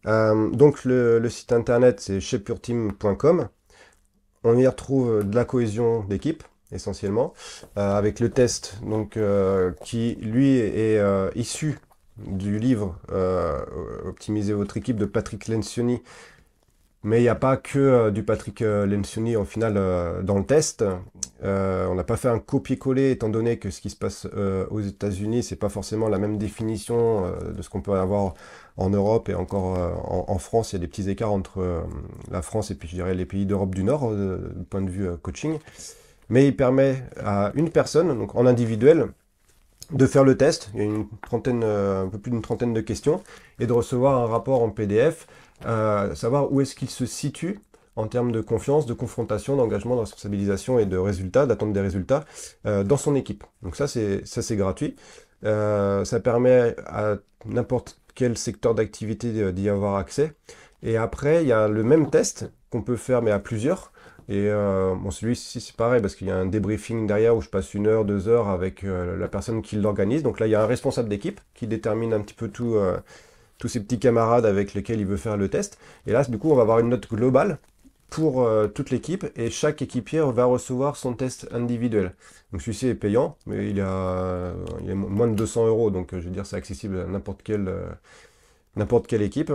Donc le site internet c'est shapeyourteam.com. On y retrouve de la cohésion d'équipe essentiellement, avec le test donc, qui lui est issu du livre Optimiser votre équipe de Patrick Lencioni. Mais il n'y a pas que du Patrick Lencioni au final dans le test. On n'a pas fait un copier-coller étant donné que ce qui se passe aux États-Unis, c'est pas forcément la même définition de ce qu'on peut avoir en Europe et encore en France. Il y a des petits écarts entre la France et puis je dirais les pays d'Europe du Nord du point de vue coaching. Mais il permet à une personne, donc en individuel, de faire le test. Il y a une trentaine, un peu plus d'une trentaine de questions et de recevoir un rapport en PDF, savoir où est-ce qu'il se situe en termes de confiance, de confrontation, d'engagement, de responsabilisation et de résultats, d'attente des résultats dans son équipe. Donc ça c'est gratuit. Ça permet à n'importe quel secteur d'activité d'y avoir accès. Et après, il y a le même test qu'on peut faire mais à plusieurs. Et bon, celui-ci, c'est pareil, parce qu'il y a un débriefing derrière où je passe 1 heure, 2 heures avec la personne qui l'organise. Donc là, il y a un responsable d'équipe qui détermine un petit peu tout, tous ses petits camarades avec lesquels il veut faire le test. Et là, du coup, on va avoir une note globale pour toute l'équipe et chaque équipier va recevoir son test individuel. Donc celui-ci est payant, mais il est moins de 200 euros. Donc je veux dire, c'est accessible à n'importe quelle équipe.